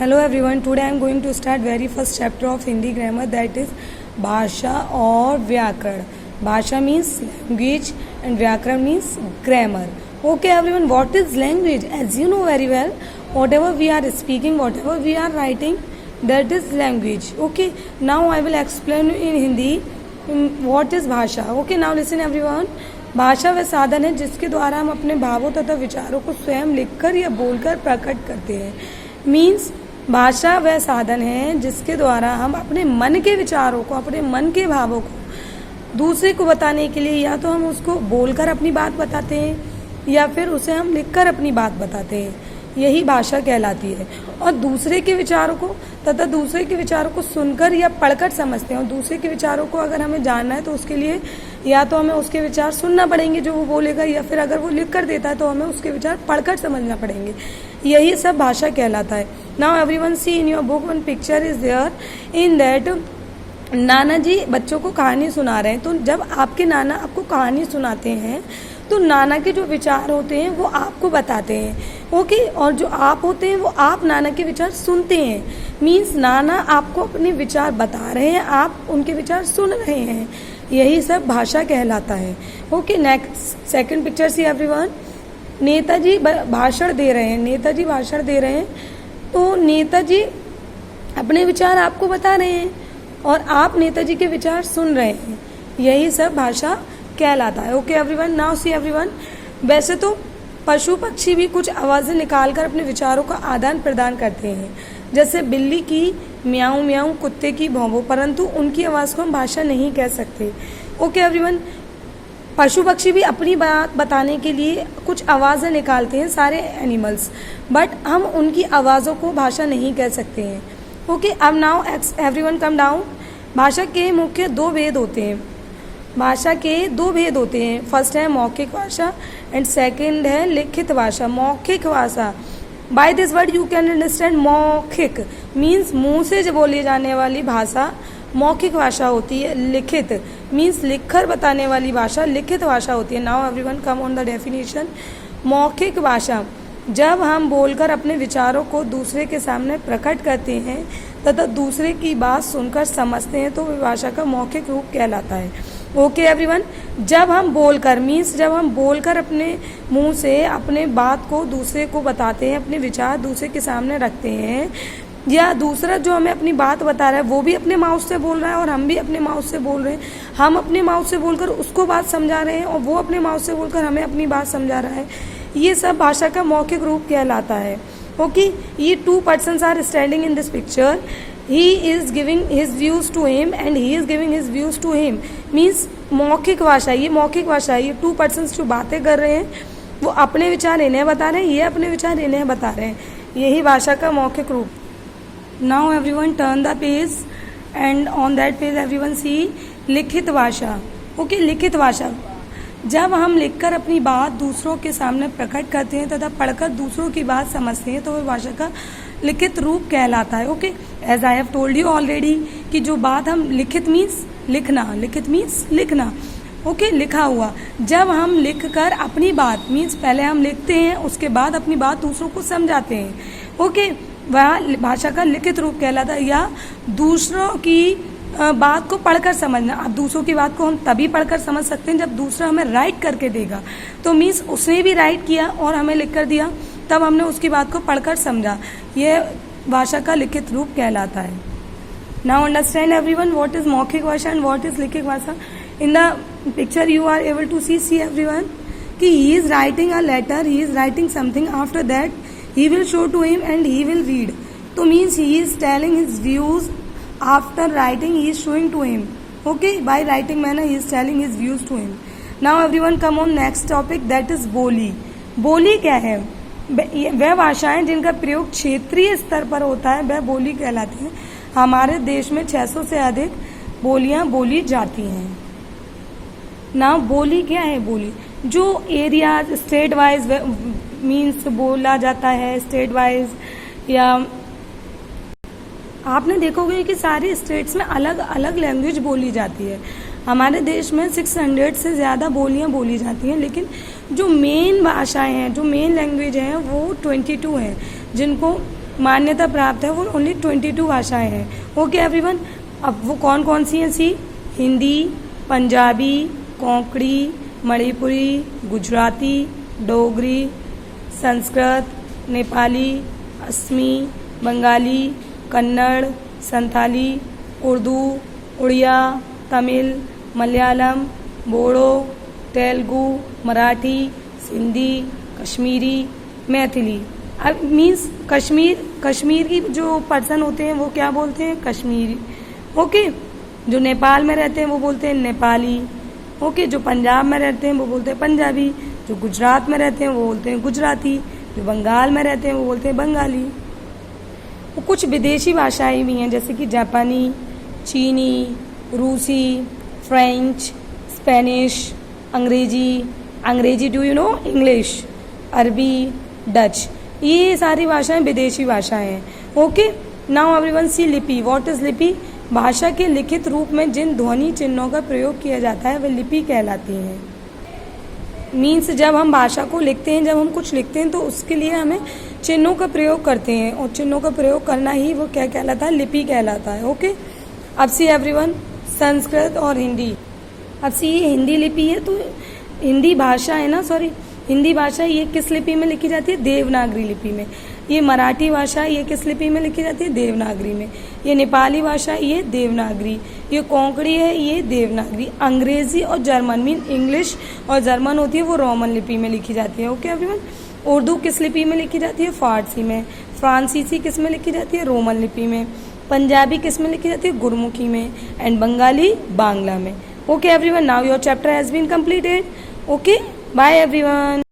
Hello everyone, today I am going to start very first chapter of Hindi grammar, that is भाषा और व्याकरण. भाषा means language and व्याकरण means grammar. Okay everyone, what is language? As you know very well, whatever we are speaking, whatever we are writing, that is language. Okay, now I will explain in Hindi what is भाषा. Okay, now listen everyone. भाषा वह साधन है जिसके द्वारा हम अपने भावों तथा विचारों को स्वयं लिखकर या बोलकर प्रकट करते हैं. मीन्स भाषा वह साधन है जिसके द्वारा हम अपने मन के विचारों को, अपने मन के भावों को दूसरे को बताने के लिए या तो हम उसको बोलकर अपनी बात बताते हैं या फिर उसे हम लिखकर अपनी बात बताते हैं. यही भाषा कहलाती है. और दूसरे के विचारों को तथा दूसरे के विचारों को सुनकर या पढ़कर समझते हैं. और दूसरे के विचारों को अगर हमें जानना है तो उसके लिए या तो हमें उसके विचार सुनना पड़ेंगे जो वो बोलेगा, या फिर अगर वो लिख कर देता है तो हमें उसके विचार पढ़कर समझना पड़ेंगे. यही सब भाषा कहलाता है. Now everyone see in your book one picture is there in that नाना जी बच्चों को कहानी सुना रहे हैं. तो जब आपके नाना आपको कहानी सुनाते हैं तो नाना के जो विचार होते हैं वो आपको बताते हैं. ओके, और जो आप होते हैं वो आप नाना के विचार सुनते हैं. मीन्स नाना आपको अपने विचार बता रहे हैं, आप उनके विचार सुन रहे हैं. यही सब भाषा कहलाता है. Okay, next second picture see everyone. Netaji भाषण दे रहे हैं. नेताजी भाषण दे रहे हैं तो नेताजी अपने विचार आपको बता रहे हैं और आप नेताजी के विचार सुन रहे हैं. यही सब भाषा कहलाता है. Okay everyone, now see everyone. वैसे तो पशु पक्षी भी कुछ आवाज़ें निकालकर अपने विचारों का आदान प्रदान करते हैं, जैसे बिल्ली की म्याऊं म्याऊं, कुत्ते की भौंभो, परंतु उनकी आवाज़ को हम भाषा नहीं कह सकते. ओके एवरीवन, पशु पक्षी भी अपनी बात बताने के लिए कुछ आवाज़ें निकालते हैं, सारे एनिमल्स, बट हम उनकी आवाज़ों को भाषा नहीं कह सकते हैं. ओके, अब नाउ एवरीवन कम डाउन. भाषा के मुख्य दो भेद होते हैं. भाषा के दो भेद होते हैं. फर्स्ट है मौखिक भाषा एंड सेकंड है लिखित भाषा. मौखिक भाषा, by this word you can understand. मौखिक मीन्स मुंह से जो बोली जाने वाली भाषा मौखिक भाषा होती है. लिखित मीन्स लिखकर बताने वाली भाषा लिखित भाषा होती है. Now everyone come on the definition. मौखिक भाषा, जब हम बोलकर अपने विचारों को दूसरे के सामने प्रकट करते हैं तथा दूसरे की बात सुनकर समझते हैं तो वह भाषा का मौखिक रूप कहलाता है. ओके एवरीवन, जब हम बोलकर मीन्स जब हम बोलकर अपने मुंह से अपने बात को दूसरे को बताते हैं, अपने विचार दूसरे के सामने रखते हैं, या दूसरा जो हमें अपनी बात बता रहा है वो भी अपने माउथ से बोल रहा है और हम भी अपने माउथ से बोल रहे हैं. हम अपने माउथ से बोलकर उसको बात समझा रहे हैं और वो अपने माउथ से बोलकर हमें अपनी बात समझा रहा है. ये सब भाषा का मौखिक रूप कहलाता है. ओके, ये two persons are standing in this picture. He is giving his views to him and he is giving his views to him. Means मौखिक भाषा, ये मौखिक भाषा है. ये टू पर्सन्स जो बातें कर रहे हैं वो अपने विचार इन्हें बता रहे हैं, ये अपने विचार इन्हें बता रहे हैं. यही भाषा का मौखिक रूप. Now everyone turn the page and on that page everyone see लिखित भाषा. ओके, लिखित भाषा, जब हम लिखकर अपनी बात दूसरों के सामने प्रकट करते हैं तथा पढ़कर दूसरों की बात समझते हैं तो वह भाषा का लिखित रूप कहलाता है. Okay, as I have told you already कि जो बात हम लिखित मीन्स लिखना, लिखित मीन्स लिखना. ओके, लिखा हुआ. जब हम लिखकर अपनी बात मीन्स पहले हम लिखते हैं उसके बाद अपनी बात दूसरों को समझाते हैं. ओके, वह भाषा का लिखित रूप कहलाता है. या दूसरों की बात को पढ़कर समझना. अब दूसरों की बात को हम तभी पढ़कर समझ सकते हैं जब दूसरा हमें राइट करके देगा. तो मीन्स उसने भी राइट किया और हमें लिख कर दिया, तब हमने उसकी बात को पढ़कर समझा. यह भाषा का लिखित रूप कहलाता है. Now understand everyone what is मौखिक भाषा एंड व्हाट इज लिखित भाषा. In the picture you are able to see everyone कि he is writing a letter, he is writing something, after that he will show to him and he will read. So means he is telling his views after writing, he is showing to him. Okay, by writing manner he is telling his views to him. Now everyone come on next topic, that is बोली. बोली क्या है? वह भाषाएं जिनका प्रयोग क्षेत्रीय स्तर पर होता है वह बोली कहलाती हैं. हमारे देश में 600 से अधिक बोलियां बोली जाती हैं. ना बोली क्या है? बोली जो एरियाज स्टेट वाइज मीन्स बोला जाता है, स्टेट वाइज, या आपने देखोगे कि सारे स्टेट्स में अलग अलग लैंग्वेज बोली जाती है. हमारे देश में 600 से ज़्यादा बोलियां बोली जाती हैं, लेकिन जो मेन भाषाएं हैं, जो मेन लैंग्वेज हैं वो 22 हैं, जिनको मान्यता प्राप्त है वो ओनली 22 भाषाएं हैं। ओके एवरीवन, अब वो कौन कौन सी हैं? सी हिंदी, पंजाबी, कोंकणी, मणिपुरी, गुजराती, डोगरी, संस्कृत, नेपाली, असमी, बंगाली, कन्नड़, संथाली, उर्दू, उड़िया, तमिल, मलयालम, बोडो, तेलुगु, मराठी, सिंधी, कश्मीरी, मैथिली। अब मीन्स कश्मीर की जो पर्सन होते हैं वो क्या बोलते हैं? कश्मीरी। ओके, जो नेपाल में रहते हैं वो बोलते हैं नेपाली। ओके, जो पंजाब में रहते हैं वो बोलते हैं पंजाबी, जो गुजरात में रहते हैं वो बोलते हैं गुजराती, जो बंगाल में रहते हैं वो बोलते हैं बंगाली। वो कुछ विदेशी भाषाएं भी हैं जैसे कि जापानी, चीनी, रूसी, फ्रेंच, स्पेनिश, अंग्रेजी डू यू नो इंग्लिश, अरबी, डच, ये सारी भाषाएं विदेशी भाषाएं हैं। ओके, नाउ एवरीवन सी लिपि। व्हाट इज लिपि? भाषा के लिखित रूप में जिन ध्वनि चिन्हों का प्रयोग किया जाता है वे लिपि कहलाती हैं। मीन्स जब हम भाषा को लिखते हैं, जब हम कुछ लिखते हैं तो उसके लिए हमें चिन्हों का प्रयोग करते हैं और चिन्हों का प्रयोग करना ही वो क्या कहलाता है? लिपि कहलाता है। ओके, अब सी एवरीवन संस्कृत और हिंदी। अब सी ये हिंदी लिपि है तो हिंदी भाषा है ना, सॉरी हिंदी भाषा ये किस लिपि में लिखी जाती है? देवनागरी लिपि में। ये मराठी भाषा ये किस लिपि में लिखी जाती है? देवनागरी में। ये नेपाली भाषा ये देवनागरी, ये कोंकणी है ये देवनागरी। अंग्रेजी और जर्मन मीन इंग्लिश और जर्मन होती है वो रोमन लिपि में लिखी जाती है। ओके एवरीवन, उर्दू किस लिपि में लिखी जाती है? फारसी में। फ्रांसीसी किस में लिखी जाती है? रोमन लिपि में। पंजाबी किस में लिखी जाती है? गुरमुखी में। एंड बंगाली बांग्ला में। Okay everyone, now your chapter has been completed. Okay, bye everyone.